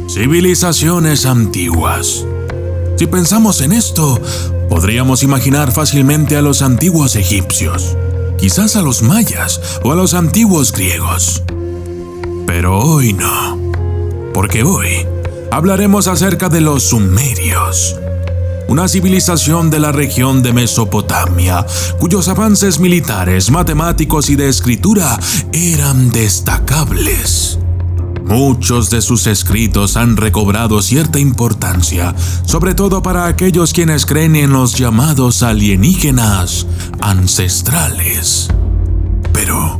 Civilizaciones antiguas. Si pensamos en esto, podríamos imaginar fácilmente a los antiguos egipcios, quizás a los mayas o a los antiguos griegos. Pero hoy no, porque hoy hablaremos acerca de los sumerios, una civilización de la región de Mesopotamia, cuyos avances militares, matemáticos y de escritura eran destacables. Muchos de sus escritos han recobrado cierta importancia, sobre todo para aquellos quienes creen en los llamados alienígenas ancestrales. Pero,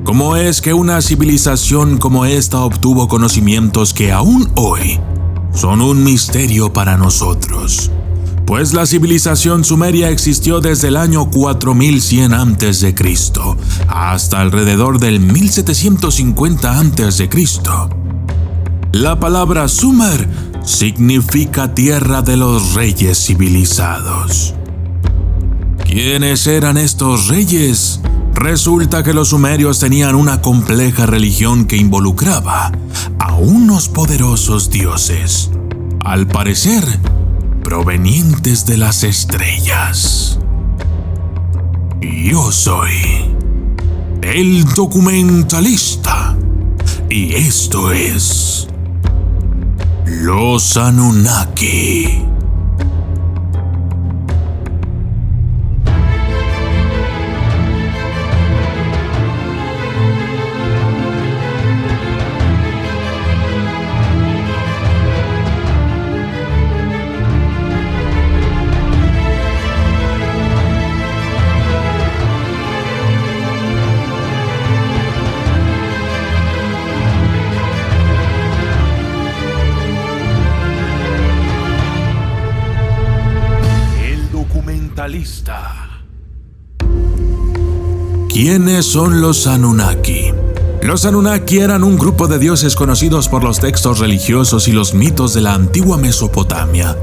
¿cómo es que una civilización como esta obtuvo conocimientos que aún hoy son un misterio para nosotros? Pues la civilización sumeria existió desde el año 4100 a.C. hasta alrededor del 1750 a.C. La palabra Sumer significa tierra de los reyes civilizados. ¿Quiénes eran estos reyes? Resulta que los sumerios tenían una compleja religión que involucraba a unos poderosos dioses, al parecer provenientes de las estrellas. Yo soy el documentalista y esto es Los Anunnaki. ¿Quiénes son los Anunnaki? Los Anunnaki eran un grupo de dioses conocidos por los textos religiosos y los mitos de la antigua Mesopotamia.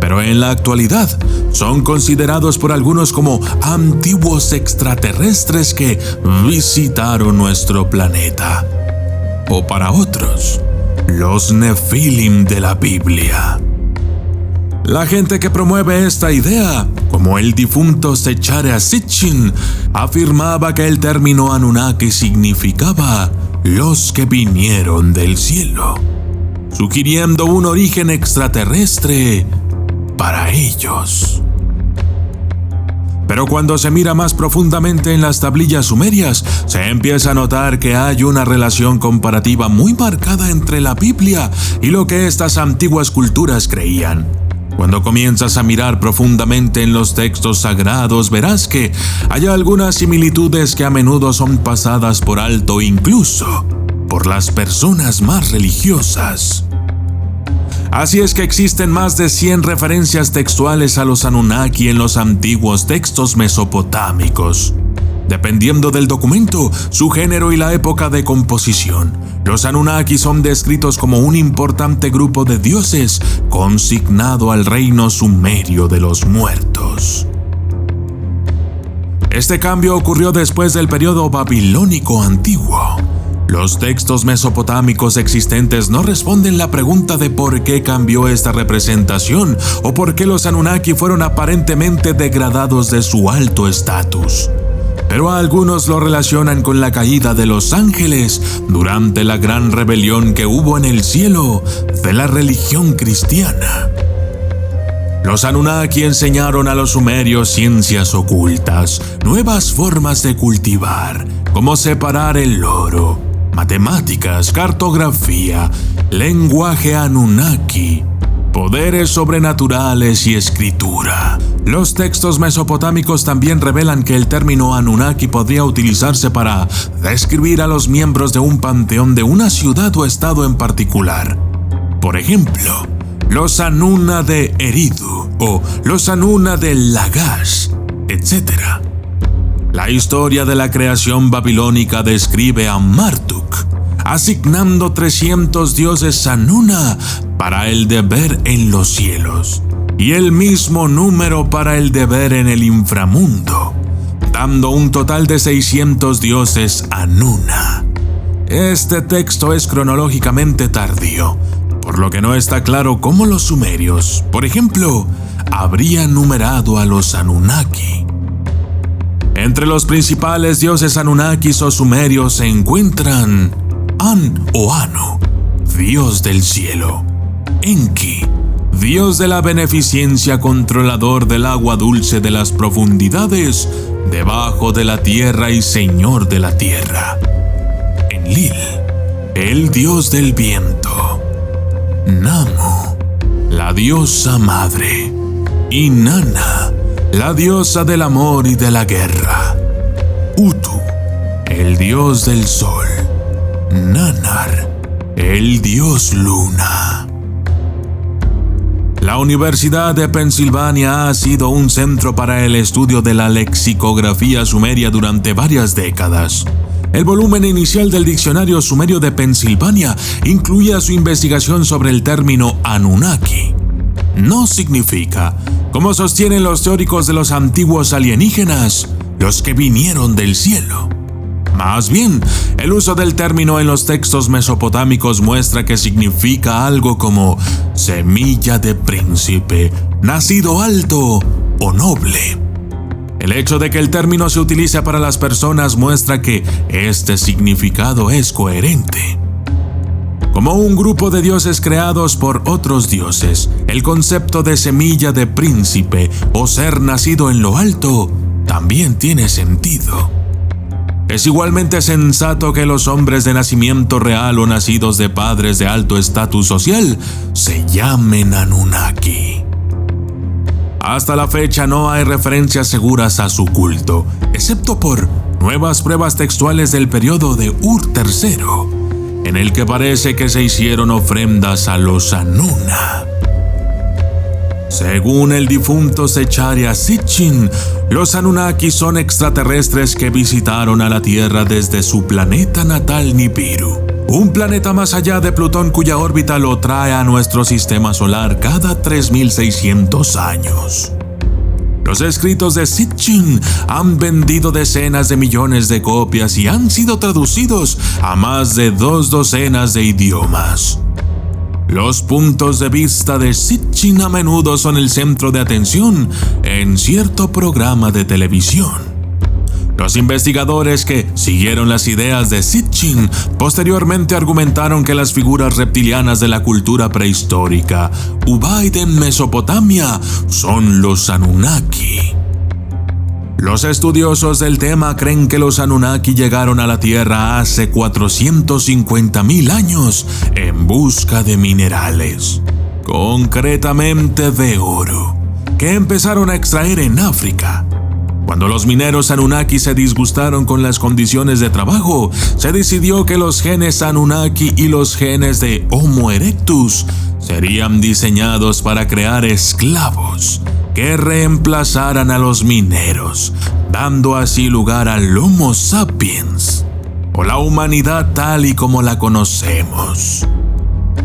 Pero en la actualidad son considerados por algunos como antiguos extraterrestres que visitaron nuestro planeta. O para otros, los Nefilim de la Biblia. La gente que promueve esta idea, como el difunto Sechare Sitchin, afirmaba que el término Anunnaki significaba los que vinieron del cielo, sugiriendo un origen extraterrestre para ellos. Pero cuando se mira más profundamente en las tablillas sumerias, se empieza a notar que hay una relación comparativa muy marcada entre la Biblia y lo que estas antiguas culturas creían. Cuando comienzas a mirar profundamente en los textos sagrados, verás que hay algunas similitudes que a menudo son pasadas por alto incluso por las personas más religiosas. Así es que existen más de 100 referencias textuales a los Anunnaki en los antiguos textos mesopotámicos. Dependiendo del documento, su género y la época de composición, los Anunnaki son descritos como un importante grupo de dioses consignado al reino sumerio de los muertos. Este cambio ocurrió después del periodo babilónico antiguo. Los textos mesopotámicos existentes no responden la pregunta de por qué cambió esta representación o por qué los Anunnaki fueron aparentemente degradados de su alto estatus. Pero algunos lo relacionan con la caída de los ángeles durante la gran rebelión que hubo en el cielo de la religión cristiana. Los Anunnaki enseñaron a los sumerios ciencias ocultas, nuevas formas de cultivar, como separar el oro, matemáticas, cartografía, lenguaje Anunnaki, poderes sobrenaturales y escritura. Los textos mesopotámicos también revelan que el término Anunnaki podría utilizarse para describir a los miembros de un panteón de una ciudad o estado en particular. Por ejemplo, los Anunna de Eridu o los Anunna de Lagash, etc. La historia de la creación babilónica describe a Marduk, asignando 300 dioses Anunna para el deber en los cielos, y el mismo número para el deber en el inframundo, dando un total de 600 dioses Anunna. Este texto es cronológicamente tardío, por lo que no está claro cómo los sumerios, por ejemplo, habrían numerado a los Anunnaki. Entre los principales dioses Anunnakis o sumerios se encuentran An o Anu, dios del cielo; Enki, dios de la beneficencia, controlador del agua dulce de las profundidades debajo de la tierra y señor de la tierra; Enlil, el dios del viento; Namu, la diosa madre; y Nana, la diosa del amor y de la guerra; Utu, el dios del sol; Nanar, el dios luna. La Universidad de Pensilvania ha sido un centro para el estudio de la lexicografía sumeria durante varias décadas. El volumen inicial del Diccionario Sumerio de Pensilvania incluía su investigación sobre el término Anunnaki. No significa, como sostienen los teóricos de los antiguos alienígenas, los que vinieron del cielo. Más bien, el uso del término en los textos mesopotámicos muestra que significa algo como semilla de príncipe, nacido alto o noble. El hecho de que el término se utilice para las personas muestra que este significado es coherente. Como un grupo de dioses creados por otros dioses, el concepto de semilla de príncipe o ser nacido en lo alto también tiene sentido. Es igualmente sensato que los hombres de nacimiento real o nacidos de padres de alto estatus social se llamen Anunnaki. Hasta la fecha no hay referencias seguras a su culto, excepto por nuevas pruebas textuales del periodo de Ur III, en el que parece que se hicieron ofrendas a los Anunna. Según el difunto Secharia Sitchin, los Anunnaki son extraterrestres que visitaron a la Tierra desde su planeta natal Nibiru, un planeta más allá de Plutón cuya órbita lo trae a nuestro sistema solar cada 3600 años. Los escritos de Sitchin han vendido decenas de millones de copias y han sido traducidos a más de 2 docenas de idiomas. Los puntos de vista de Sitchin a menudo son el centro de atención en cierto programa de televisión. Los investigadores que siguieron las ideas de Sitchin posteriormente argumentaron que las figuras reptilianas de la cultura prehistórica, Ubaid en Mesopotamia, son los Anunnaki. Los estudiosos del tema creen que los Anunnaki llegaron a la Tierra hace 450,000 años en busca de minerales, concretamente de oro, que empezaron a extraer en África. Cuando los mineros Anunnaki se disgustaron con las condiciones de trabajo, se decidió que los genes Anunnaki y los genes de Homo erectus serían diseñados para crear esclavos que reemplazaran a los mineros, dando así lugar al Homo sapiens, o la humanidad tal y como la conocemos.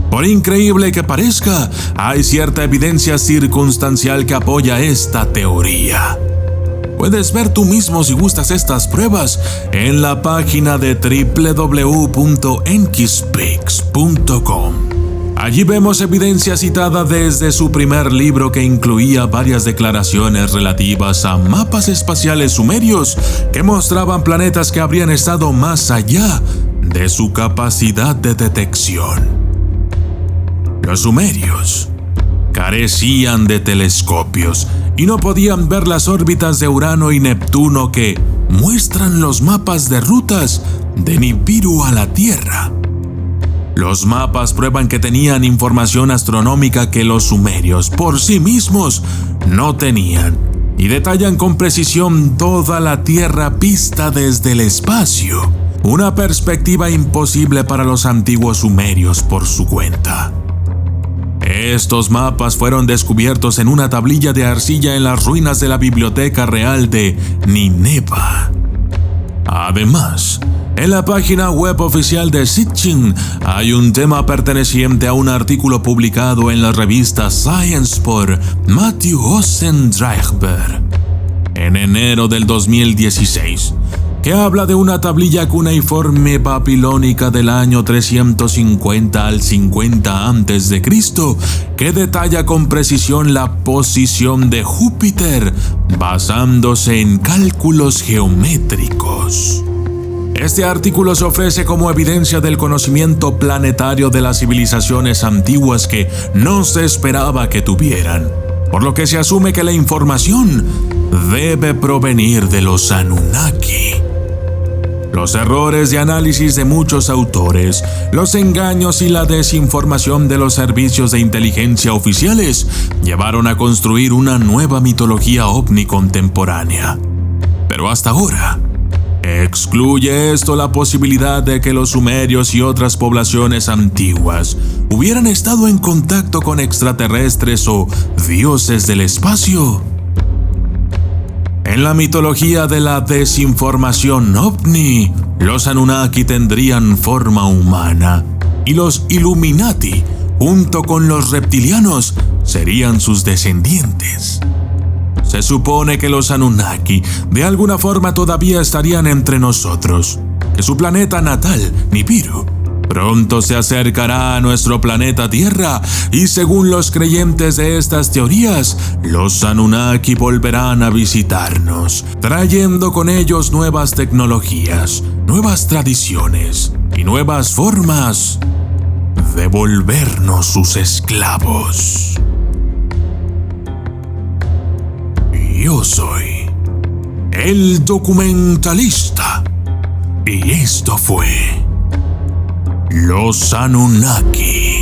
Por increíble que parezca, hay cierta evidencia circunstancial que apoya esta teoría. Puedes ver tú mismo si gustas estas pruebas en la página de www.enkispeaks.com. Allí vemos evidencia citada desde su primer libro que incluía varias declaraciones relativas a mapas espaciales sumerios que mostraban planetas que habrían estado más allá de su capacidad de detección. Los sumerios carecían de telescopios y no podían ver las órbitas de Urano y Neptuno que muestran los mapas de rutas de Nibiru a la Tierra. Los mapas prueban que tenían información astronómica que los sumerios por sí mismos no tenían y detallan con precisión toda la Tierra vista desde el espacio, una perspectiva imposible para los antiguos sumerios por su cuenta. Estos mapas fueron descubiertos en una tablilla de arcilla en las ruinas de la Biblioteca Real de Nineveh. Además, en la página web oficial de Sitchin hay un tema perteneciente a un artículo publicado en la revista Science por Matthew Ossendreichberg en enero del 2016, que habla de una tablilla cuneiforme babilónica del año 350 al 50 a.C., que detalla con precisión la posición de Júpiter basándose en cálculos geométricos. Este artículo se ofrece como evidencia del conocimiento planetario de las civilizaciones antiguas que no se esperaba que tuvieran, por lo que se asume que la información debe provenir de los Anunnaki. Los errores de análisis de muchos autores, los engaños y la desinformación de los servicios de inteligencia oficiales llevaron a construir una nueva mitología ovni contemporánea. Pero hasta ahora, ¿excluye esto la posibilidad de que los sumerios y otras poblaciones antiguas hubieran estado en contacto con extraterrestres o dioses del espacio? En la mitología de la desinformación ovni, los Anunnaki tendrían forma humana y los Illuminati, junto con los reptilianos, serían sus descendientes. Se supone que los Anunnaki de alguna forma todavía estarían entre nosotros, que su planeta natal, Nibiru, pronto se acercará a nuestro planeta Tierra y según los creyentes de estas teorías, los Anunnaki volverán a visitarnos, trayendo con ellos nuevas tecnologías, nuevas tradiciones y nuevas formas de volvernos sus esclavos. Yo soy el documentalista y esto fue Los Anunnaki.